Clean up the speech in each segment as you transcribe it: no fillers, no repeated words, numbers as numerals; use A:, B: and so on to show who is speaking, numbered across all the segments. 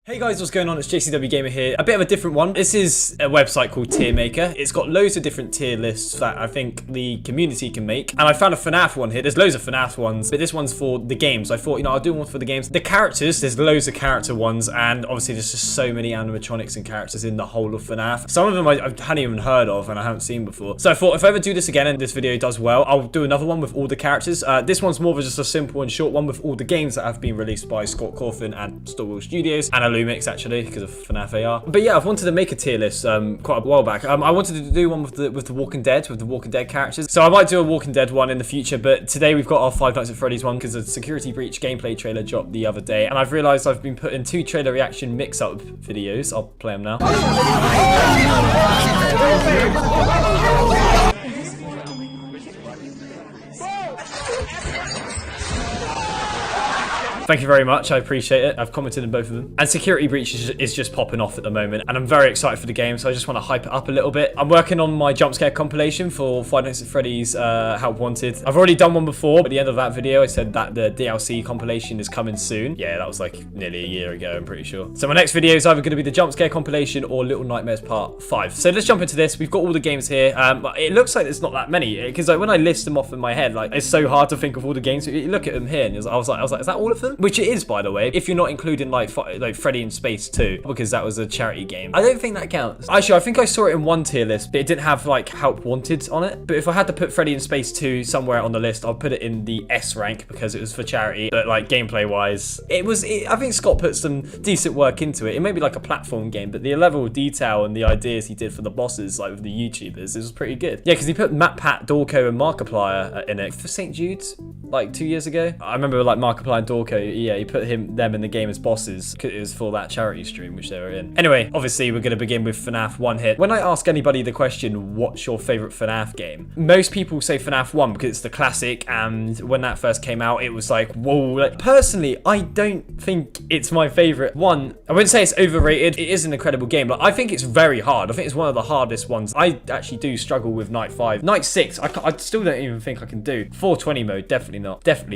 A: Hey guys, what's going on? It's JCWgamer here. A bit of a different one. This is a website called Tier Maker. It's got loads of different tier lists that I think the community can make. And I found a FNaF one here. There's loads of FNaF ones, but this one's for the games. I thought, I'll do one for the games. The characters, there's loads of character ones, and obviously there's just so many animatronics and characters in the whole of FNaF. Some of them I hadn't even heard of and I haven't seen before. So I thought if I ever do this again and this video does well, I'll do another one with all the characters. This one's more of just a simple and short one with all the games that have been released by Scott Cawthon and Storwell Studios and Illumix actually, because of FNaF AR. But yeah, I've wanted to make a tier list quite a while back. I wanted to do one with the Walking Dead, characters. So I might do a Walking Dead one in the future, but today we've got our Five Nights at Freddy's one because a Security Breach gameplay trailer dropped the other day, and I've realised I've been putting two trailer reaction mix-up videos. I'll play them now. Thank you very much, I appreciate it. I've commented on both of them. And Security Breach is just popping off at the moment, and I'm very excited for the game, so I just want to hype it up a little bit. I'm working on my jump scare compilation for Five Nights at Freddy's Help Wanted. I've already done one before, but at the end of that video, I said that the DLC compilation is coming soon. Yeah, that was like nearly a year ago, I'm pretty sure. So my next video is either going to be the jump scare compilation or Little Nightmares Part 5. So let's jump into this. We've got all the games here. It looks like there's not that many, because like when I list them off in my head, like it's so hard to think of all the games. You look at them here, and I was like, is that all of them? Which it is, by the way, if you're not including like Freddy in Space 2, because that was a charity game. I don't think that counts. Actually, I think I saw it in one tier list, but it didn't have like Help Wanted on it. But if I had to put Freddy in Space 2 somewhere on the list, I'll put it in the S rank because it was for charity. But like gameplay wise, I think Scott put some decent work into it. It may be like a platform game, but the level of detail and the ideas he did for the bosses, like with the YouTubers, it was pretty good. Yeah, because he put Matt, Pat, Dorco, and Markiplier in it for St. Jude's like 2 years ago. I remember like Markiplier and Dorco. Yeah, he put them in the game as bosses because it was for that charity stream which they were in. Anyway, obviously we're going to begin with FNaF 1 hit. When I ask anybody the question, what's your favorite FNaF game? Most people say FNaF 1 because it's the classic, and when that first came out, it was like, whoa. Like, personally, I don't think it's my favorite one. I wouldn't say it's overrated. It is an incredible game, but I think it's very hard. I think it's one of the hardest ones. I actually do struggle with Night 5. Night 6, I still don't even think I can do. 420 mode, definitely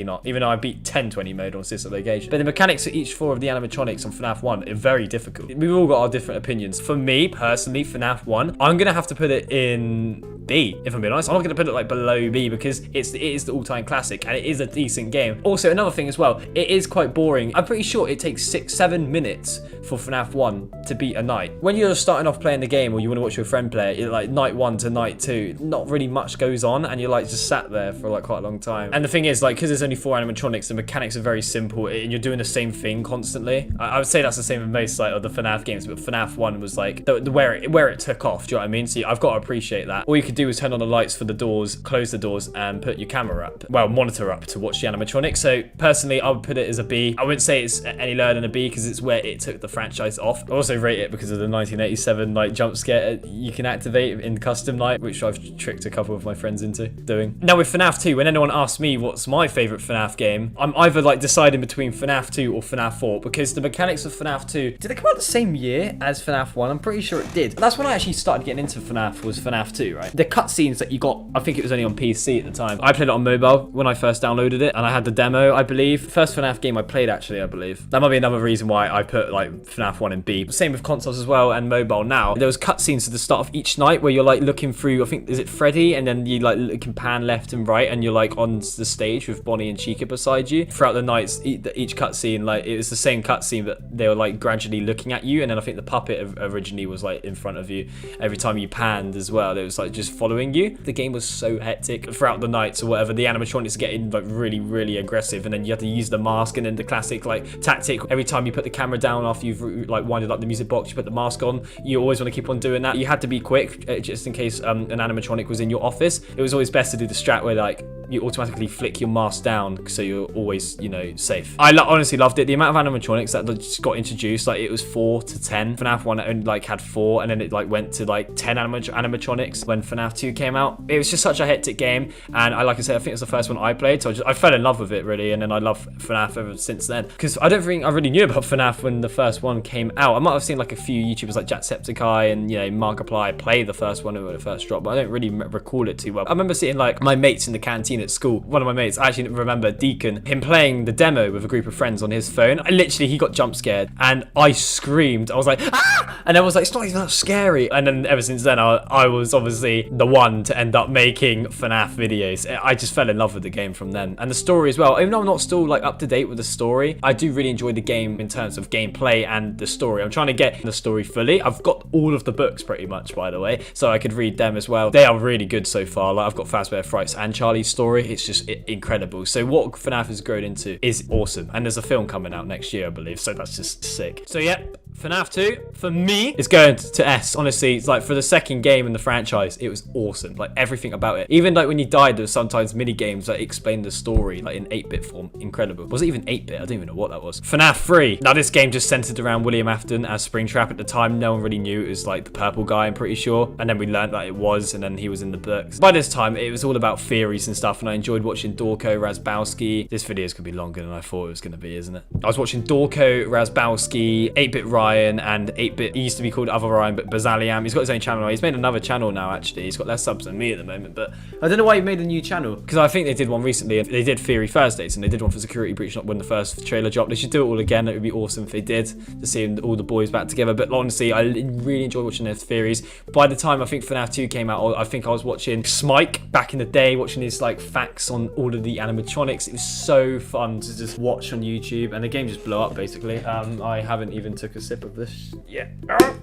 A: not. Even though I beat 1020 mode on Sister Location. But the mechanics of each four of the animatronics on FNaF 1 are very difficult. We've all got our different opinions. For me, personally, FNaF 1, I'm going to have to put it in B, if I'm being honest. I'm not going to put it like below B because it is the all-time classic and it is a decent game. Also, another thing as well, it is quite boring. I'm pretty sure it takes 6-7 minutes for FNaF 1 to beat a night. When you're starting off playing the game or you want to watch your friend play it, you're like night 1 to night 2, not really much goes on and you're like just sat there for like quite a long time. And the thing is, like, because there's only 4 animatronics, the mechanics are very simple and you're doing the same thing constantly. I would say that's the same with most like of the FNaF games, but FNaF 1 was like where it took off. Do you know what I mean? So I've got to appreciate that. All you could do is turn on the lights for the doors, close the doors, and put your camera up. Well, monitor up to watch the animatronics. So personally, I would put it as a B. I wouldn't say it's any lower than a B because it's where it took the franchise off. I also rate it because of the 1987 like jump scare you can activate in custom night, which I've tricked a couple of my friends into doing. Now with FNaF 2, when anyone asks me what's my favorite FNaF game, I'm either like deciding between FNaF 2 or FNaF 4 because the mechanics of FNaF 2, did they come out the same year as FNaF 1? I'm pretty sure it did. That's when I actually started getting into FNaF, was FNaF 2, right? The cutscenes that you got, I think it was only on PC at the time. I played it on mobile when I first downloaded it, and I had the demo, I believe. First FNaF game I played, actually, I believe. That might be another reason why I put like FNaF 1 and B. Same with consoles as well and mobile now. There was cutscenes at the start of each night where you're like looking through, I think, is it Freddy? And then you like can pan left and right, and you're like on the stage with Bonnie and Chica beside you. Throughout the nights, each cutscene, like it was the same cutscene, but they were like gradually looking at you, and then I think the puppet originally was like in front of you every time you panned as well. It was like just following you. The game was so hectic throughout the nights or whatever. The animatronics getting like really aggressive, and then you had to use the mask, and then the classic like tactic, every time you put the camera down after you've like winded up the music box, you put the mask on. You always want to keep on doing that. You had to be quick just in case an animatronic was in your office. It was always best to do the strat where like you automatically flick your mask down so you're always, safe. I honestly loved it. The amount of animatronics that just got introduced, like it was 4 to 10. FNaF 1 only like had 4, and then it like went to like 10 animatronics when FNaF 2 came out. It was just such a hectic game, and like I said, I think it's the first one I played, so I fell in love with it really, and then I love FNaF ever since then. Because I don't think I really knew about FNaF when the first one came out. I might have seen like a few YouTubers like JCWgamer and Markiplier play the first one when it first dropped, but I don't really recall it too well. I remember seeing like my mates in the canteen at school. One of my mates, I actually remember Deacon, him playing the demo with a group of friends on his phone. And literally, he got jump scared and I screamed. I was like, ah! And I was like, it's not even that scary. And then ever since then, I was obviously the one to end up making FNaF videos. I just fell in love with the game from then. And the story as well. Even though I'm not still like up to date with the story, I do really enjoy the game in terms of gameplay and the story. I'm trying to get the story fully. I've got all of the books pretty much, by the way, so I could read them as well. They are really good so far. Like, I've got Fazbear Frights and Charlie's story. It's just incredible. So what FNaF has grown into is awesome. And there's a film coming out next year, I believe. So that's just sick. So yeah, FNaF 2 for me is going to S. Honestly, it's like for the second game in the franchise, it was awesome. Like everything about it. Even like when you died, there was sometimes mini games that explained the story like in 8-bit form. Incredible. Was it even 8-bit? I don't even know what that was. FNaF 3. Now this game just centered around William Afton as Springtrap. At the time, no one really knew it was like the purple guy, I'm pretty sure. And then we learned that it was, and then he was in the books. By this time, it was all about theories and stuff, and I enjoyed watching Dorko Razbowski. This video is gonna be longer than I thought it was gonna be, isn't it? I was watching Dorko Razbowski, 8-bit Ryan, and 8-bit, he used to be called Other Ryan, but Bazaliam. He's got his own channel now. He's made another channel now, actually. He's got less subs than me at the moment, but I don't know why he made a new channel, because I think they did one recently. They did Theory Thursdays, and they did one for Security Breach when the first trailer dropped. They should do it all again. It would be awesome if they did, to see all the boys back together. But honestly, I really enjoy watching their theories. By the time I think FNaF 2 came out, I think I was watching Smike back in the day, watching his like facts on all of the animatronics. It was so fun to just watch on YouTube, and the game just blew up basically. I haven't even took a sip of this yet.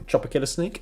A: Chopper Killer Sneak.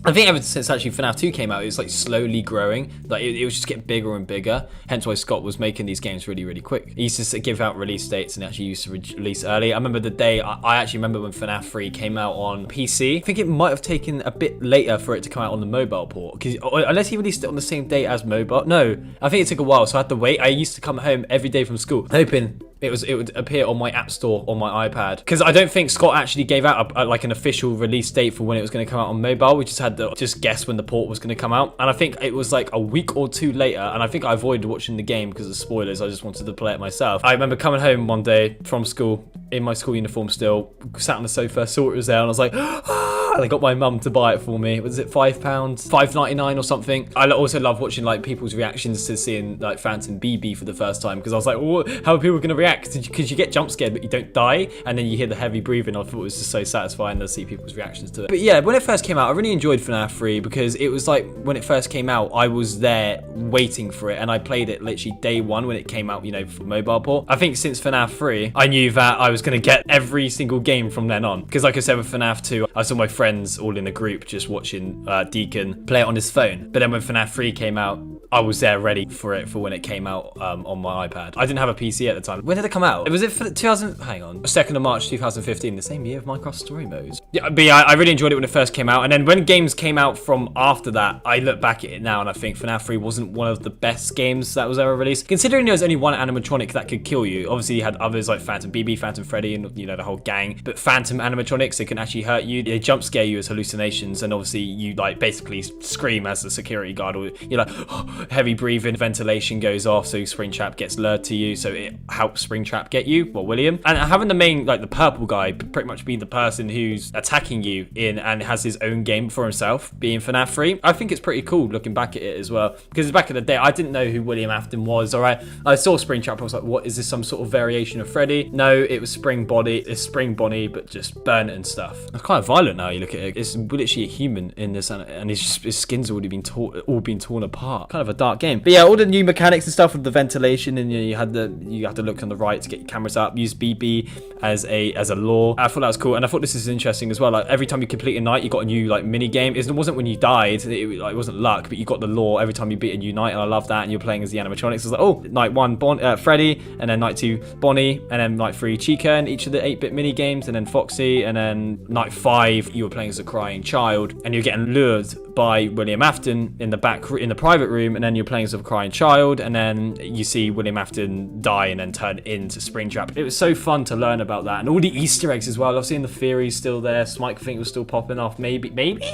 A: I think ever since actually FNaF 2 came out, it was like slowly growing. Like it was just getting bigger and bigger. Hence why Scott was making these games really, really quick. He used to give out release dates and actually used to release early. I remember the day, I actually remember when FNaF 3 came out on PC. I think it might have taken a bit later for it to come out on the mobile port. Because unless he released it on the same day as mobile. No, I think it took a while, so I had to wait. I used to come home every day from school, hoping it would appear on my app store on my iPad, because I don't think Scott actually gave out like an official release date for when it was going to come out on mobile. We just had to just guess when the port was going to come out, and I think it was like a week or two later, and I think I avoided watching the game because of spoilers. I just wanted to play it myself. I remember coming home one day from school in my school uniform still, sat on the sofa, saw it was there, and I was like, and I got my mum to buy it for me. Was it £5? £5.99 or something? I also love watching like people's reactions to seeing like Phantom BB for the first time, because I was like, oh, how are people going to react? Because you get jump scared but you don't die, and then you hear the heavy breathing. I thought it was just so satisfying to see people's reactions to it. But yeah, when it first came out, I really enjoyed FNaF 3 because it was like when it first came out, I was there waiting for it, and I played it literally day one when it came out, you know, for mobile port. I think since FNaF 3, I knew that I was going to get every single game from then on, because like I said with FNaF 2, I saw my friends all in a group just watching Deacon play it on his phone. But then when FNaF 3 came out, I was there ready for it for when it came out on my iPad. I didn't have a PC at the time. When did it come out? Was it for 2000? Hang on. 2nd of March 2015, the same year of Minecraft Story Modes. Yeah, but yeah, I really enjoyed it when it first came out. And then when games came out from after that, I look back at it now and I think FNaF 3 wasn't one of the best games that was ever released. Considering there was only one animatronic that could kill you. Obviously, you had others like Phantom BB, Phantom Freddy, and you know, the whole gang. But Phantom animatronics, they can actually hurt you. They jump scare you as hallucinations, and obviously you like basically scream as a security guard, or you're like, oh, heavy breathing, ventilation goes off, so Springtrap gets lured to you, so it helps Springtrap get you, well, William. And having the main, like the purple guy, pretty much be the person who's attacking you in and has his own game for himself, being FNaF 3, I think it's pretty cool looking back at it as well. Because back in the day, I didn't know who William Afton was, alright? I saw Springtrap, I was like, what, is this some sort of variation of Freddy? No, it was Spring Bonnie, but just burnt and stuff. It's kind of violent now, you look at it. It's literally a human in this, and his skin's already been torn apart. Kind of a dark game. But yeah, all the new mechanics and stuff with the ventilation, and you have to look on the right to get your cameras up, use BB as a lure. I thought that was cool, and I thought this is interesting as well. Like every time you complete a night, you got a new like mini game. It wasn't when you died, it wasn't luck, but you got the lore every time you beat a new night, and I love that. And you're playing as the animatronics. It was like, oh, night 1 Freddy, and then night 2 Bonnie, and then night 3 Chica, and each of the 8-bit mini games, and then Foxy, and then night 5 you were playing as a crying child, and you're getting lured by William Afton in the private room, and then you're playing as a crying child, and then you see William Afton die and then turn into Springtrap. It was so fun to learn about that, and all the Easter eggs as well. I've seen the theories still there. Smike, I think, was still popping off, maybe,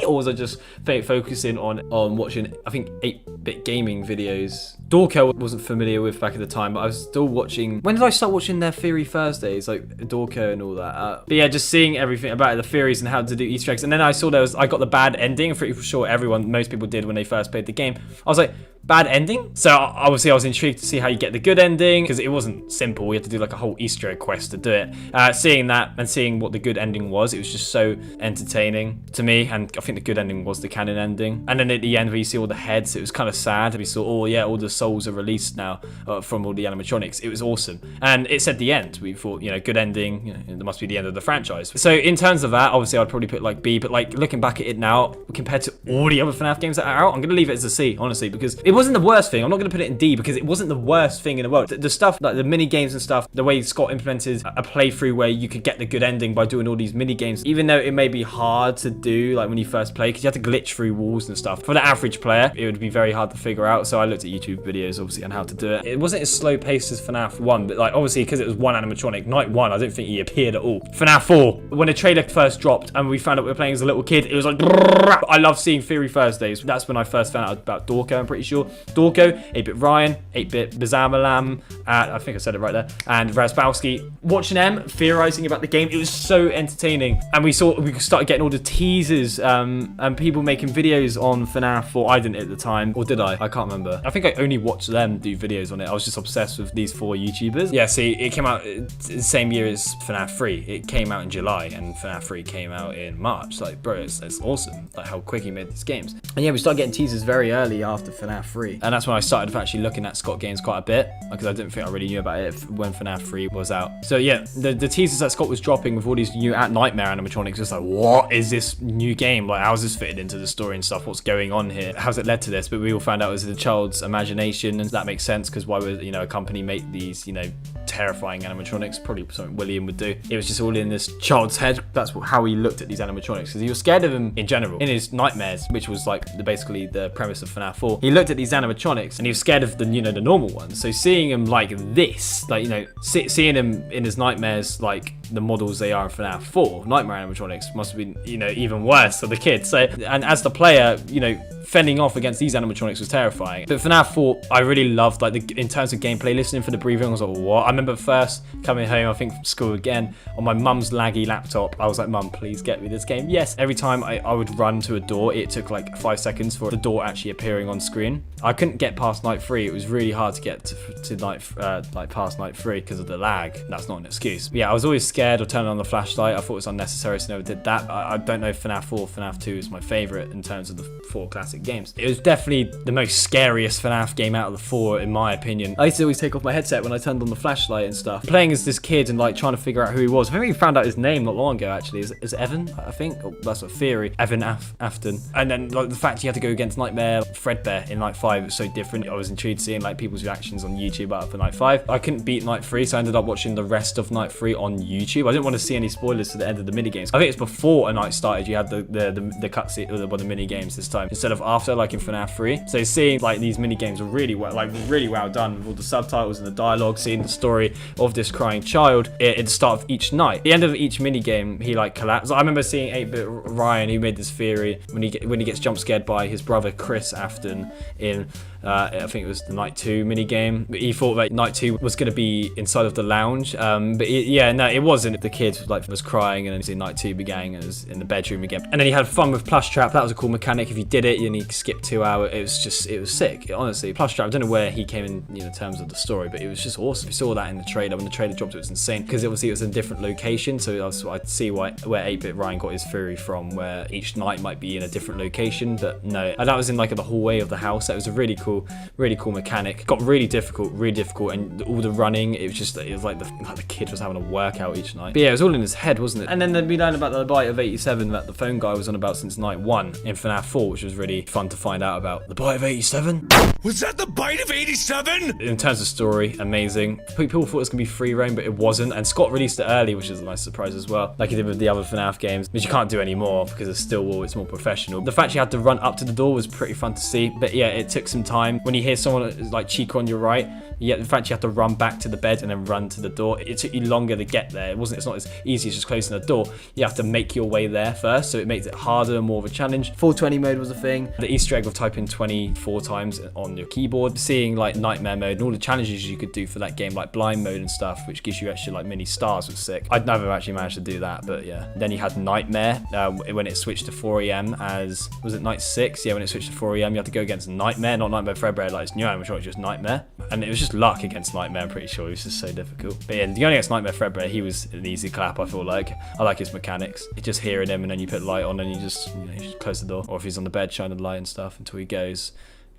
A: or was I just focusing on watching, I think, 8-bit gaming videos? Dorko wasn't familiar with back at the time, but I was still watching. When did I start watching their Theory Thursdays, like Dorko and all that? But yeah, just seeing everything about the theories and how to do Easter eggs, and then I saw I got the bad ending. I'm pretty sure most people did when they first played the game. I was like, bad ending. So obviously I was intrigued to see how you get the good ending, because it wasn't simple. We had to do like a whole Easter egg quest to do it. Seeing that and seeing what the good ending was, it was just so entertaining to me, and I think the good ending was the canon ending. And then at the end where you see all the heads, it was kind of sad. We saw, oh yeah, all the souls are released now from all the animatronics. It was awesome, and it said the end. We thought, you know, good ending, you know, there must be the end of the franchise. So in terms of that, obviously I'd probably put like B, but like looking back at it now compared to all the other FNaF games that are out, I'm gonna leave it as a C, honestly, because it wasn't the worst thing. I'm not gonna put it in D because it wasn't the worst thing in the world. The stuff like the mini games and stuff, the way Scott implemented a playthrough where you could get the good ending by doing all these mini games, even though it may be hard to do like when you first play, because you have to glitch through walls and stuff. For the average player, it would be very hard to figure out. So I looked at YouTube videos obviously on how to do it. It wasn't as slow paced as FNaF 1, but like obviously because it was one animatronic, night 1, I don't think he appeared at all. FNaF 4, when the trailer first dropped and we found out we were playing as a little kid, it was like brrr. I love seeing Theory Thursdays. That's when I first found out about Dorko, I'm pretty sure. Dorko, 8-Bit Ryan, 8-Bit Bizamalam, I think I said it right there, and Razbowski. Watching them theorizing about the game, it was so entertaining. And we started getting all the teasers and people making videos on FNaF 4. I didn't at the time, or did I? I can't remember. I think I only watched them do videos on it. I was just obsessed with these 4 YouTubers. Yeah, see, it came out the same year as FNaF 3. It came out in July and FNaF 3 came out in March. Like, bro, it's awesome, like how quick he made these games. And yeah, we started getting teasers very early after FNaF 3. And that's when I started actually looking at Scott games quite a bit, because I didn't think I really knew about it when FNaF 3 was out. So yeah, the teasers that Scott was dropping with all these new Nightmare animatronics, just like, what is this new game? Like, how's this fitted into the story and stuff? What's going on here? How's it led to this? But we all found out it was the child's imagination, and that makes sense, because why would, you know, a company make these, you know, terrifying animatronics? Probably something William would do. It was just all in this child's head. That's how he looked at these animatronics, because he was scared of them in general. In his nightmares, which was like basically the premise of FNaF 4, he looked at these animatronics and he was scared of the, you know, the normal ones. So seeing him like this, like, you know, seeing him in his nightmares like the models they are in FNaF 4, nightmare animatronics, must have been, you know, even worse for the kids. So, and as the player, you know, fending off against these animatronics was terrifying. But FNaF 4, I really loved, like, in terms of gameplay, listening for the breathing, I was like, what? I remember first coming home, I think from school again, on my mum's laggy laptop, I was like, Mum, please get me this game. Yes. Every time I would run to a door, it took like 5 seconds for the door actually appearing on screen. I couldn't get past night 3. It was really hard to get to past night 3 because of the lag. That's not an excuse. But yeah, I was always scared of turning on the flashlight. I thought it was unnecessary, so I never did that. I don't know if FNaF 4 or FNaF 2 is my favorite in terms of the 4 classic games. It was definitely the most scariest FNaF game out of the 4, in my opinion. I used to always take off my headset when I turned on the flashlight and stuff. Playing as this kid and like trying to figure out who he was. I think we found out his name not long ago, actually. Is Evan, I think? Oh, that's a theory. Evan Afton. And then like the fact you had to go against Nightmare Fredbear in Night 5 was so different. I was intrigued seeing like people's reactions on YouTube after Night 5. I couldn't beat Night 3, so I ended up watching the rest of Night 3 on YouTube. I didn't want to see any spoilers to the end of the minigames. I think it's before a night started, you had the cutscene, or the minigames this time, instead of after, like in FNaF 3. So seeing like these minigames were really well done, with all the subtitles and the dialogue, seeing the story of this crying child at the start of each night. At the end of each minigame, he like collapsed. I remember seeing 8-Bit Ryan, who made this theory when he gets jump scared by his brother Chris Afton in I think it was the Night 2 minigame. He thought that Night 2 was going to be inside of the lounge, but it wasn't. The kid like was crying, and then Night 2 began and it was in the bedroom again. And then he had fun with Plush Trap. That was a cool mechanic. If you did it, you need to skip 2 hours. It was sick, honestly. Plush Trap, I don't know where he came in, you know, in terms of the story, but it was just awesome. We saw that in the trailer. When the trailer dropped, it was insane, because obviously it was in a different location, so I'd see where 8-Bit Ryan got his theory from, where each night might be in a different location. But no, that was in like the hallway of the house. That was a really cool mechanic. It got really difficult, and all the running, it was like the kid was having a workout each night. But yeah, it was all in his head, wasn't it? And then we learned about the bite of 87 that the phone guy was on about since Night 1 in FNaF 4, which was really fun to find out about. The bite of 87?
B: Was that the bite of 87?
A: In terms of story, amazing. People thought it was going to be free roam, but it wasn't. And Scott released it early, which is a nice surprise as well, like he did with the other FNaF games, which you can't do anymore because it's still it's more professional. The fact you had to run up to the door was pretty fun to see, but yeah, it took some time. When you hear someone like Chica on your right, yeah, the fact you have to run back to the bed and then run to the door, it took you longer to get there. It's not as easy as just closing the door. You have to make your way there first, so it makes it harder and more of a challenge. Full 20 mode was a thing. The Easter egg of typing 24 times on your keyboard, seeing like Nightmare mode and all the challenges you could do for that game, like blind mode and stuff, which gives you extra like mini stars, was sick. I'd never actually managed to do that, but yeah. Then you had Nightmare when it switched to 4 AM as, was it Night 6? Yeah, when it switched to 4 AM, you had to go against Nightmare, not Nightmare Fredbear, like his new animatronic was just Nightmare. And it was just luck against Nightmare, I'm pretty sure. He was just so difficult. But yeah, going against Nightmare Fredbear, he was an easy clap, I feel like. I like his mechanics. You're just hearing him and then you put light on and you just close the door. Or if he's on the bed, shine the light and stuff until he goes.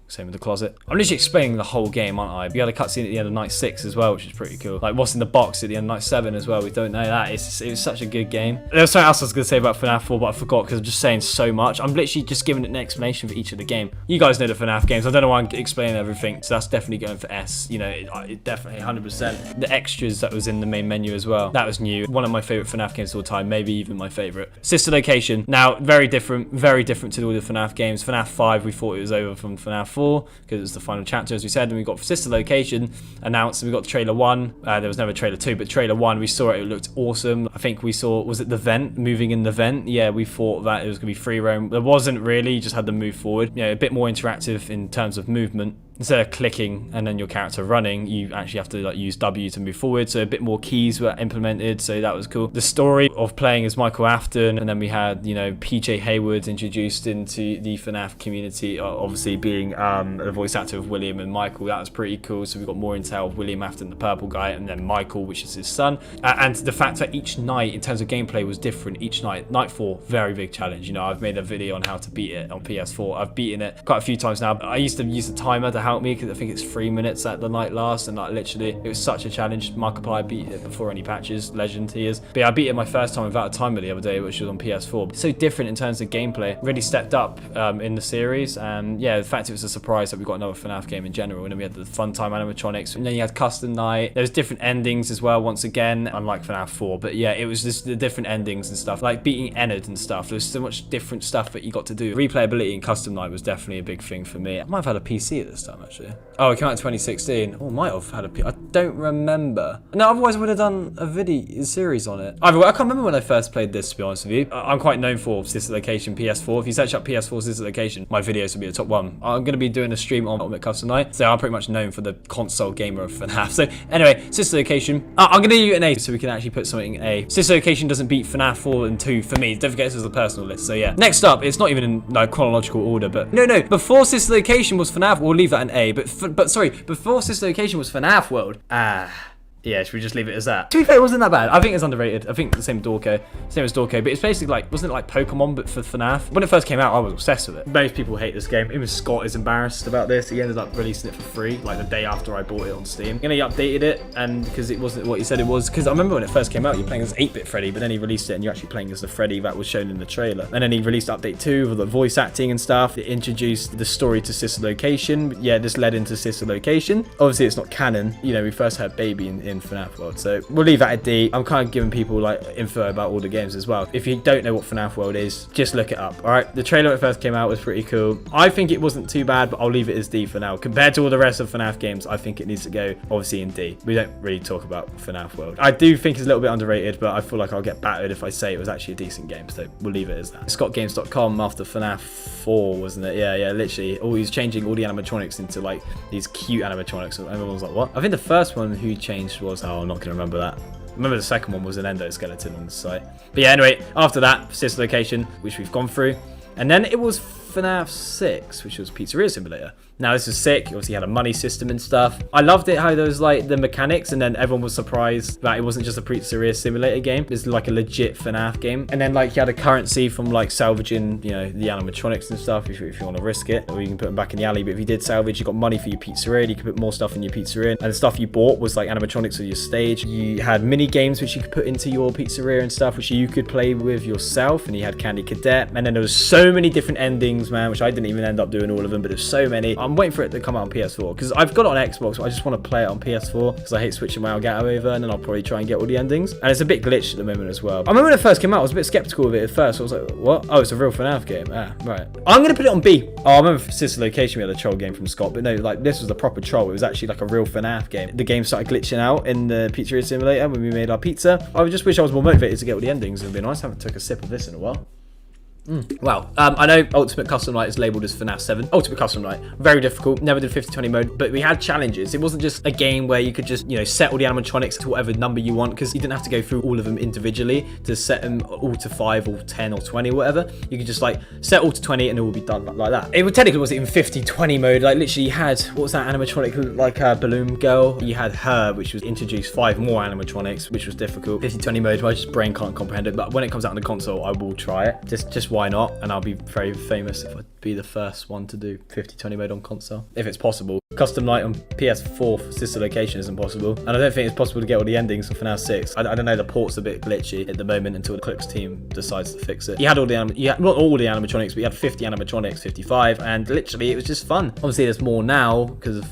A: Same with the closet. I'm literally explaining the whole game, aren't I? We had a cutscene at the end of Night 6 as well, which is pretty cool. Like, what's in the box at the end of Night 7 as well. We don't know that. It was such a good game. There was something else I was going to say about FNaF 4, but I forgot because I'm just saying so much. I'm literally just giving an explanation for each of the game. You guys know the FNaF games. I don't know why I'm explaining everything, so that's definitely going for S. You know, it definitely 100%. The extras that was in the main menu as well. That was new. One of my favourite FNaF games of all time, maybe even my favourite. Sister Location. Now, very different to all the FNaF games. FNaF 5, we thought it was over from FNaF 4 because it was the final chapter, as we said, and we got Sister Location announced, and we got trailer 1. There was never trailer 2, but trailer 1, we saw it looked awesome. I think we saw, was it the vent, moving in the vent? Yeah, we thought that it was going to be free roam. There wasn't really, you just had to move forward. You know, a bit more interactive in terms of movement. Instead of clicking and then your character running, you actually have to like use W to move forward, so a bit more keys were implemented, so that was cool. The story of playing as Michael Afton, and then we had, you know, PJ Hayward introduced into the FNaF community, obviously being the voice actor of William and Michael. That was pretty cool, so we got more intel of William Afton, the purple guy, and then Michael, which is his son. And the fact that each night, in terms of gameplay, was different each night. Night 4, very big challenge. You know, I've made a video on how to beat it on PS4. I've beaten it quite a few times now. I used to use the timer to help me because I think it's 3 minutes at the night last, and like literally it was such a challenge. Markiplier beat it before any patches, legend he is. But yeah, I beat it my first time without a timer the other day, which was on PS4. It's so different in terms of gameplay, really stepped up in the series. And yeah, the fact it was a surprise that we got another FNaF game in general, and then we had the fun time animatronics, and then you had custom night. There was different endings as well, once again, unlike FNaF 4. But yeah, it was just the different endings and stuff, like beating Ennard and stuff. There was so much different stuff that you got to do. Replayability in custom night was definitely a big thing for me. I might have had a PC at this time actually. Oh, it came out in 2016. Oh, might have had a I don't remember. No, otherwise I would have done a video series on it. Either way, I can't remember when I first played this, to be honest with you. I'm quite known for Sister Location PS4. If you search up PS4 Sister Location, my videos will be the top one. I'm going to be doing a stream on Ultimate Custom Night, so I'm pretty much known for the console gamer of FNaF. So anyway, Sister Location. I'm going to give you an A so we can actually put something in A. Sister Location doesn't beat FNaF 4 and 2 for me. Don't forget this is a personal list, so yeah. Next up, it's not even in like chronological order, but no, before Sister Location was FNaF, we'll leave that an A, but sorry, before Sister Location was FNaF World. Yeah, should we just leave it as that? To be fair, it wasn't that bad. I think it's underrated. I think the same as Dorko, but it's basically like, wasn't it like Pokemon, but for FNaF? When it first came out, I was obsessed with it. Most people hate this game. Even Scott is embarrassed about this. He ended up releasing it for free, like the day after I bought it on Steam. And he updated it, and because it wasn't what he said it was, because I remember when it first came out, you're playing as 8-bit Freddy, but then he released it, and you're actually playing as the Freddy that was shown in the trailer. And then he released update 2 with the voice acting and stuff. It introduced the story to Sister Location. Yeah, this led into Sister Location. Obviously, it's not canon. You know, we first had Baby in FNaF World, so we'll leave that at D. I'm kind of giving people like info about all the games as well. If you don't know what FNaF World is, just look it up. All right, the trailer when it first came out was pretty cool. I think it wasn't too bad, but I'll leave it as D for now. Compared to all the rest of FNaF games, I think it needs to go obviously in D. We don't really talk about FNaF World. I do think it's a little bit underrated, but I feel like I'll get battered if I say it was actually a decent game, so we'll leave it as that. ScottGames.com after FNaF 4, wasn't it? Yeah, literally. Oh, he's changing all the animatronics into like these cute animatronics, and everyone was like, what? I think the first one who changed was, I'm not gonna remember that. I remember the second one was an endoskeleton on the site. But yeah, anyway, after that, Sister Location, which we've gone through. And then it was FNaF 6, which was Pizzeria Simulator. Now, this was sick. It obviously had a money system and stuff. I loved it how there was like the mechanics, and then everyone was surprised that it wasn't just a Pizzeria Simulator game. It's like a legit FNaF game. And then like you had a currency from like salvaging, you know, the animatronics and stuff if you want to risk it. Or you can put them back in the alley. But if you did salvage, you got money for your pizzeria. You could put more stuff in your pizzeria. And the stuff you bought was like animatronics for your stage. You had mini games which you could put into your pizzeria and stuff, which you could play with yourself. And you had Candy Cadet. And then there was so many different endings, man, which I didn't even end up doing all of them, but there's so many. I'm waiting for it to come out on PS4 because I've got it on Xbox, but I just want to play it on PS4 because I hate switching my Elgato over, and then I'll probably try and get all the endings. And it's a bit glitched at the moment as well. I remember when it first came out, I was a bit skeptical of it at first. I was like, what? Oh, it's a real FNaF game. Right. I'm gonna put it on B. Oh, I remember for Sister Location we had a troll game from Scott, but no, like this was the proper troll. It was actually like a real FNaF game. The game started glitching out in the Pizzeria Simulator when we made our pizza. I just wish I was more motivated to get all the endings. It'd be nice. I haven't took a sip of this in a while. Wow. I know Ultimate Custom Night is labelled as FNaF 7. Ultimate Custom Night, very difficult. Never did 50-20 mode, but we had challenges. It wasn't just a game where you could just, set all the animatronics to whatever number you want, because you didn't have to go through all of them individually to set them all to 5 or 10 or 20 or whatever. You could just like set all to 20 and it will be done like that. It technically wasn't even 50-20 mode. Like literally you had, what was that animatronic, like a balloon girl? You had her, which was introduced 5 more animatronics, which was difficult. 50-20 mode, my just brain can't comprehend it. But when it comes out on the console, I will try it. Just why not? And I'll be very famous if I'd be the first one to do 50-20 mode on console, if it's possible. Custom Night on PS4 for sister location isn't possible, and I don't think it's possible to get all the endings for FNaF 6. I don't know, the port's a bit glitchy at the moment until the Clicks team decides to fix it. You had all the not all the animatronics, but you had 50 animatronics, 55, and literally it was just fun. Obviously there's more now because of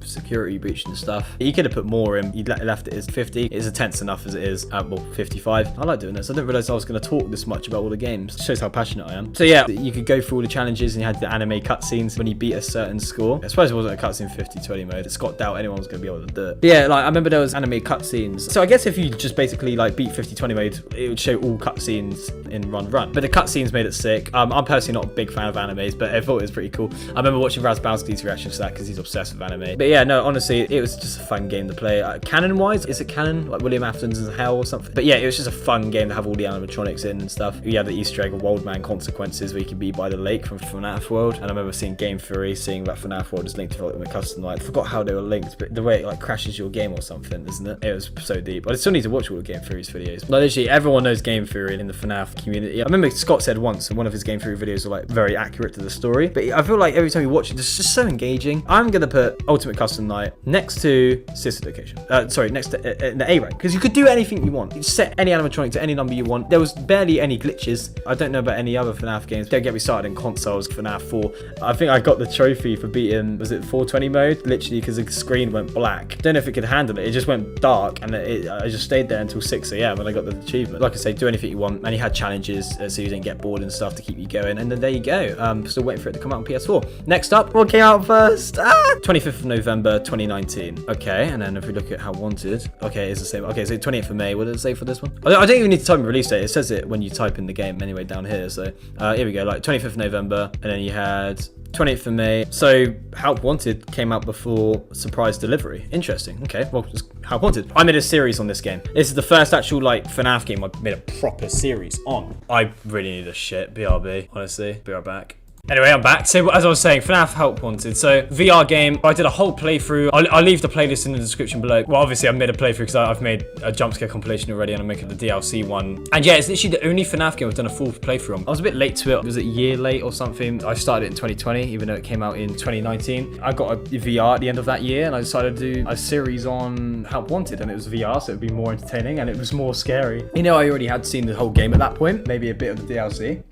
A: security breach and stuff. You could have put more in. You left it as 50. It's a tense enough as it is. Well, 55. I like doing this. I didn't realize I was going to talk this much about all the games. It shows how passionate I am. So yeah, you could go through all the challenges and you had the anime cutscenes when you beat a certain score. I suppose it wasn't a cutscene 50-20 mode. Scott doubt anyone was going to be able to do it. But yeah, like I remember there was anime cutscenes. So I guess if you just basically like beat 50-20 mode, it would show all cutscenes in Run. But the cutscenes made it sick. I'm personally not a big fan of animes, but I thought it was pretty cool. I remember watching Razbowski's reaction to that because he's obsessed with anime. But yeah, no, honestly, it was just a fun game to play. Canon-wise, is it canon? Like William Afton's Hell or something? But yeah, it was just a fun game to have all the animatronics in and stuff. You had the Easter egg of Wildman Consequences where you could be by the lake from FNaF World. And I remember seeing Game Theory, seeing that FNaF World is linked to Ultimate Custom Night. I forgot how they were linked, but the way it like crashes your game or something, isn't it? It was so deep. I still need to watch all the Game Theory's videos. Like literally, everyone knows Game Theory in the FNaF community. I remember Scott said once in one of his Game Theory videos were like very accurate to the story, but I feel like every time you watch it, it's just so engaging. I'm gonna put Ultimate Custom Night next to Sister Location. Next to the A rank, because you could do anything you want. You set any animatronic to any number you want. There was barely any glitches. I don't know about any other FNaF games. Don't get me started in consoles. FNaF 4. I think I got the trophy for beating, was it 420 mode? Literally because the screen went black. Don't know if it could handle it. It just went dark, and I just stayed there until 6 a.m. when I got the achievement. Like I say, do anything you want, and you had challenges so you didn't get bored and stuff to keep you going. And then there you go. Still waiting for it to come out on PS4. Next up, what came out first? 25th of November 2019. Okay, and then if we look at How Wanted, okay, it's the same. Okay, so 28th of May. What did it say for this one? I don't even need to type in release date. It says it when you type in the game anyway down here. So here we go, like 25th of November, and then you had 28th of May. So Help Wanted came out before Surprise Delivery. Interesting. Okay, well, just Help Wanted. I made a series on this game. This is the first actual like FNaF game I made a proper series on. I really need a shit. BRB, honestly. Be right back. Anyway, I'm back. So as I was saying, FNaF Help Wanted. So VR game, I did a whole playthrough. I'll leave the playlist in the description below. Well, obviously I made a playthrough because I've made a jump scare compilation already and I'm making the DLC one. And yeah, it's literally the only FNaF game I've done a full playthrough on. I was a bit late to it. Was it a year late or something? I started it in 2020, even though it came out in 2019. I got a VR at the end of that year and I decided to do a series on Help Wanted, and it was VR, so it'd be more entertaining and it was more scary. I already had seen the whole game at that point, maybe a bit of the DLC.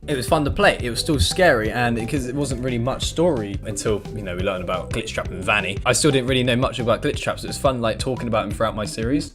A: It was fun to play. It was still scary, and because it wasn't really much story until, we learned about Glitch Trap and Vanny. I still didn't really know much about Glitch Trap, so it was fun like talking about him throughout my series.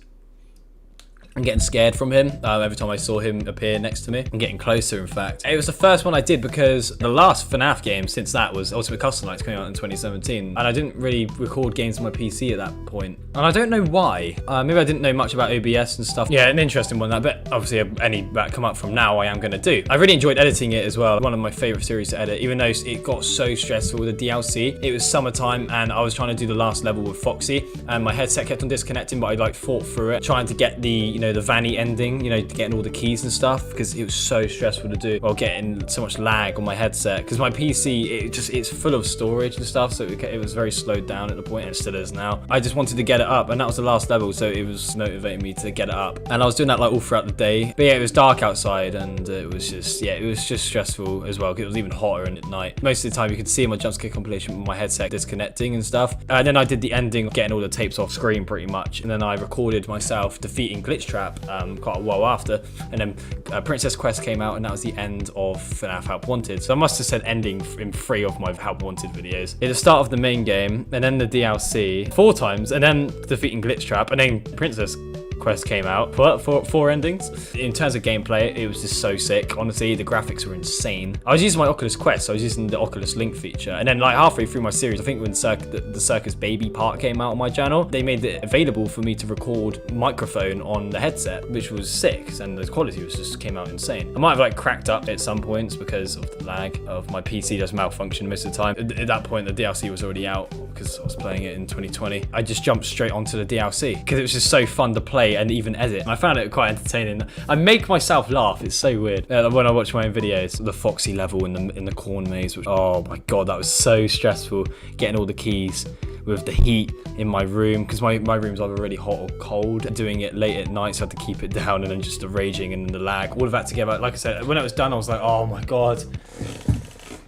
A: And getting scared from him every time I saw him appear next to me, and getting closer, in fact. It was the first one I did because the last FNaF game since that was Ultimate Custom Night, coming out in 2017, and I didn't really record games on my PC at that point. And I don't know why. Maybe I didn't know much about OBS and stuff. Yeah, an interesting one that, but obviously any that come up from now I am going to do. I really enjoyed editing it as well. One of my favourite series to edit, even though it got so stressful with the DLC. It was summertime and I was trying to do the last level with Foxy, and my headset kept on disconnecting, but I like fought through it, trying to get the, the Vanny ending, getting all the keys and stuff, because it was so stressful to do while getting so much lag on my headset, because my PC, it's full of storage and stuff, so it was very slowed down at the point, and it still is now. I just wanted to get it up, and that was the last level, so it was motivating me to get it up, and I was doing that like all throughout the day. But yeah, it was dark outside, and it was just stressful as well, because it was even hotter at night. Most of the time you could see my jump scare compilation with my headset disconnecting and stuff, and then I did the ending, getting all the tapes off screen pretty much, and then I recorded myself defeating Glitch Trap quite a while after, and then Princess Quest came out, and that was the end of FNaF Help Wanted. So I must have said ending in 3 of my Help Wanted videos. It's the start of the main game, and then the DLC 4 times, and then defeating Glitch Trap, and then Princess quest came out. What? Four endings? In terms of gameplay, it was just so sick. Honestly, the graphics were insane. I was using my Oculus Quest, so I was using the Oculus Link feature. And then like halfway through my series, I think when the Circus Baby part came out on my channel, they made it available for me to record microphone on the headset, which was sick. And the quality was just came out insane. I might have like cracked up at some points because of the lag of my PC does malfunction most of the time. At that point, the DLC was already out because I was playing it in 2020. I just jumped straight onto the DLC because it was just so fun to play and even edit. I found it quite entertaining. I make myself laugh. It's so weird. When I watch my own videos, the Foxy level in the corn maze, which, oh my god, that was so stressful. Getting all the keys with the heat in my room, because my room's either really hot or cold. Doing it late at night, so I had to keep it down, and then just the raging and the lag, all of that together. Like I said, when it was done, I was like, oh my god.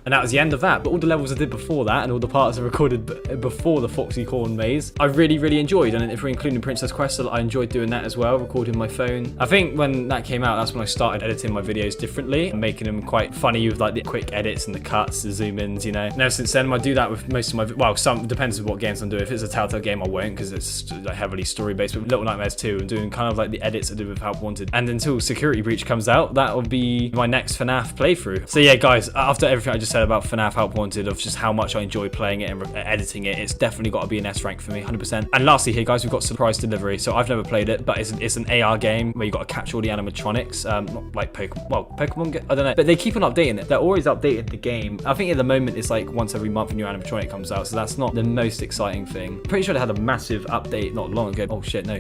A: And that was the end of that. But all the levels I did before that and all the parts I recorded before the Foxy Corn Maze, I really enjoyed. And if we're including Princess Quest, I enjoyed doing that as well, recording my phone. I think when that came out, that's when I started editing my videos differently and making them quite funny with like the quick edits and the cuts, the zoom-ins, you know. Now since then, I do that with most of my, well, some depends on what games I'm doing. If it's a Telltale game, I won't, because it's like heavily story-based. But Little Nightmares 2, I'm doing kind of like the edits I did with Help Wanted. And until Security Breach comes out, that will be my next FNaF playthrough. So yeah, guys, after everything I just said about FNaF Help Wanted, of just how much I enjoy playing it and editing it, it's definitely got to be an S rank for me, 100%. And lastly here, guys, we've got Surprise Delivery. So I've never played it, but it's an AR game where you got to capture all the animatronics, not like Pokemon, I don't know, but they keep on updating it. They're always updating the game. I think at the moment it's like once every month a new animatronic comes out, so that's not the most exciting thing. Pretty sure they had a massive update not long ago. Oh shit, no,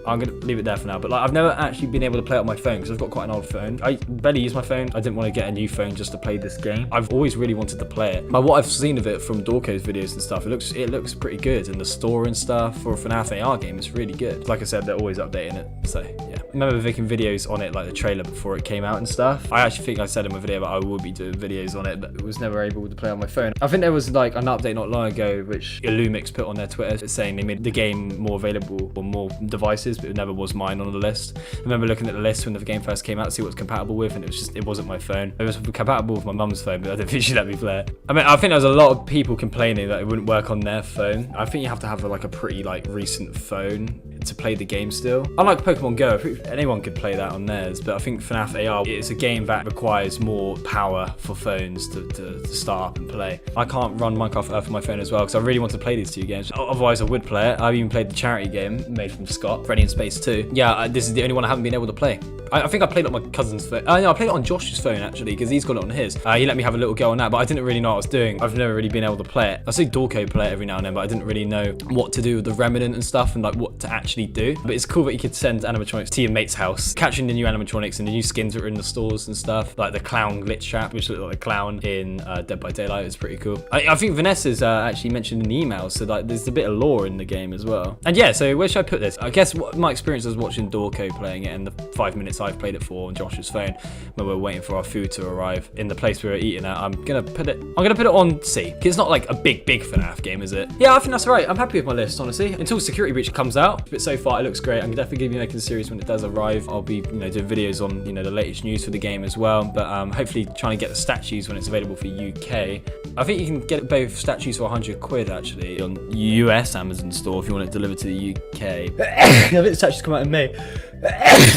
A: I'm gonna leave it there for now. But like, I've never actually been able to play it on my phone because I've got quite an old phone. I barely use my phone. I didn't want to get a new phone just to play this game. I've always really wanted to play it. By what I've seen of it from Dorko's videos and stuff, it looks pretty good, and the store and stuff for a FNaF AR game is really good. Like I said, they're always updating it, so yeah. I remember making videos on it, like the trailer before it came out and stuff. I actually think I said in my video that I would be doing videos on it, but was never able to play on my phone. I think there was like an update not long ago which Illumix put on their Twitter saying they made the game more available on more devices, but it never was mine on the list. I remember looking at the list when the game first came out to see what it's compatible with, and it wasn't my phone. It was compatible with my mum's phone, but I don't think she let me play it. I mean, I think there was a lot of people complaining that it wouldn't work on their phone. I think you have to have like a pretty like recent phone to play the game still. Unlike Pokemon Go, anyone could play that on theirs, but I think FNaF AR is a game that requires more power for phones to start up and play. I can't run Minecraft Earth on my phone as well because I really want to play these two games. Otherwise I would play it. I've even played the charity game made from Scott, Freddy in Space 2. Yeah, this is the only one I haven't been able to play. I think I played it on my cousin's phone. No, I played it on Josh's phone actually, because he's got it on his. He let me have a little go on that, but I didn't really know what I was doing. I've never really been able to play it. I see Dorko play it every now and then, but I didn't really know what to do with the remnant and stuff and like what to actually do. But it's cool that you could send animatronics to your mate's house, catching the new animatronics and the new skins that are in the stores and stuff, like the clown glitch trap, which looked like a clown in Dead by Daylight. It's pretty cool. I think Vanessa's actually mentioned in the emails, so like there's a bit of lore in the game as well. And yeah, so where should I put this? I guess what my experience was watching Dorko playing it and the 5 minutes I've played it for on Josh's phone when we're waiting for our food to arrive in the place we were eating at. I'm gonna put it on C, because it's not like a big FNaF game, is it? Yeah, I think that's right. I'm happy with my list, honestly. Until Security Breach comes out, but so far it looks great. I'm definitely gonna be making a series when it does arrive. I'll be, doing videos on, the latest news for the game as well. But hopefully trying to get the statues when it's available for UK. I think you can get both statues for 100 quid actually on US Amazon store if you want it delivered to the UK. I think the statues come out in May.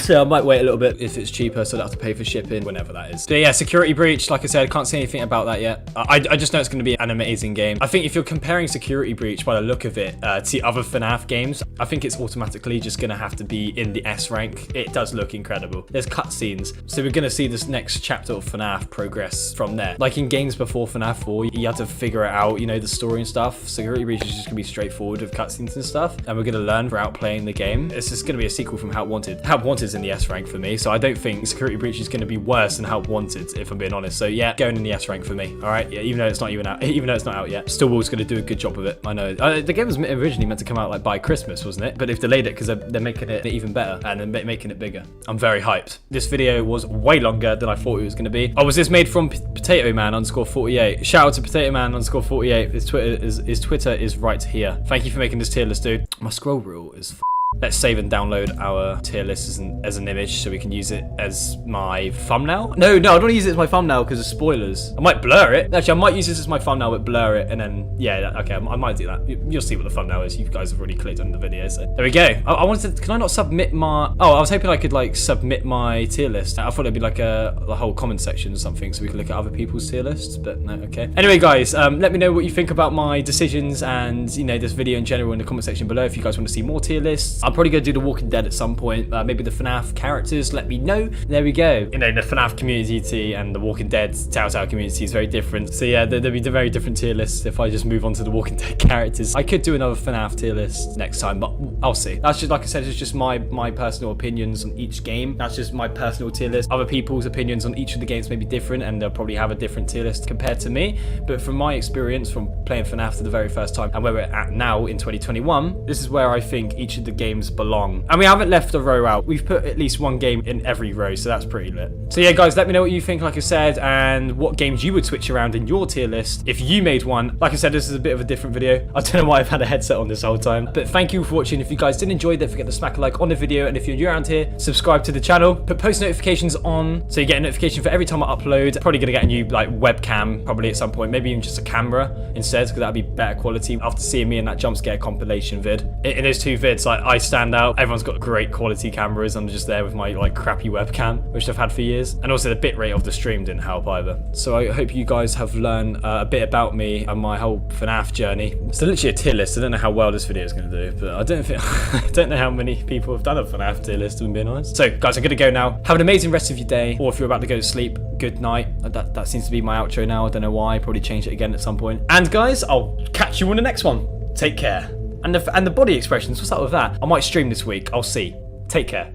A: So I might wait a little bit if it's cheaper, so I don't have to pay for shipping whenever that is. So yeah, Security Breach, like I said, I can't say anything about that yet. I just know it's going to be an amazing game. I think if you're comparing Security Breach by the look of it to other FNaF games, I think it's automatically just going to have to be in the S rank. It does look incredible. There's cutscenes, so we're going to see this next chapter of FNaF progress from there. Like in games before FNaF 4, you had to figure it out, the story and stuff. Security Breach is just going to be straightforward with cutscenes and stuff, and we're going to learn throughout playing the game. It's just going to be a sequel from Help Wanted. Help Wanted is in the S rank for me, so I don't think Security Breach is going to be worse than Help Wanted, if I'm being honest. So yeah, going in the S rank for me. All right, yeah, even though it's not out yet, Stillwell's going to do a good job of it. I know the game was originally meant to come out like by Christmas, wasn't it? But they've delayed it because they're making it even better and they're making it bigger. I'm very hyped. This video was way longer than I thought it was going to be. Oh, was this made from Potato Man _48? Shout out to Potato Man _48. His Twitter is right here. Thank you for making this tier list, dude. My scroll reel is Let's save and download our tier list as an image so we can use it as my thumbnail. No, I don't want to use it as my thumbnail because of spoilers. I might blur it. Actually, I might use this as my thumbnail, but blur it, and then, yeah, okay, I might do that. You'll see what the thumbnail is. You guys have already clicked on the video, so there we go. I wanted to, can I not submit my, I was hoping I could, like, submit my tier list. I thought it'd be like a whole comment section or something so we could look at other people's tier lists, but no, okay. Anyway, guys, let me know what you think about my decisions and, you know, this video in general in the comment section below if you guys want to see more tier lists. I'm probably going to do The Walking Dead at some point, maybe the FNaF characters, let me know. There we go. You know, the FNaF community and the Walking Dead Telltale community is very different. So yeah, there'll be very different tier lists if I just move on to the Walking Dead characters. I could do another FNaF tier list next time, but I'll see. That's just, like I said, it's just my personal opinions on each game. That's just my personal tier list. Other people's opinions on each of the games may be different and they'll probably have a different tier list compared to me. But from my experience from playing FNaF for the very first time and where we're at now in 2021, this is where I think each of the games belong. And we haven't left a row out. We've put at least one game in every row, so that's pretty lit. So yeah, guys, let me know what you think, like I said, and what games you would switch around in your tier list if you made one. Like I said, this is a bit of a different video. I don't know why I've had a headset on this whole time, but thank you for watching. If you guys did enjoy, don't forget to smack a like on the video, and if you're new around here, subscribe to the channel, put post notifications on so you get a notification for every time I upload. Probably gonna get a new like webcam probably at some point, maybe even just a camera instead, because that'd be better quality after seeing me in that jump scare compilation vid. In those two vids, like, I stand out. Everyone's got great quality cameras. I'm just there with my like crappy webcam, which I've had for years, and also the bitrate of the stream didn't help either. So I hope you guys have learned a bit about me and my whole FNaF journey. It's literally a tier list. I don't know how well this video is going to do, but I don't know how many people have done a FNaF tier list, if I'm being honest. So guys, I'm going to go now. Have an amazing rest of your day, or if you're about to go to sleep, good night. That seems to be my outro now. I don't know why. Probably change it again at some point. And guys, I'll catch you on the next one. Take care. And the body expressions, what's up with that? I might stream this week. I'll see. Take care.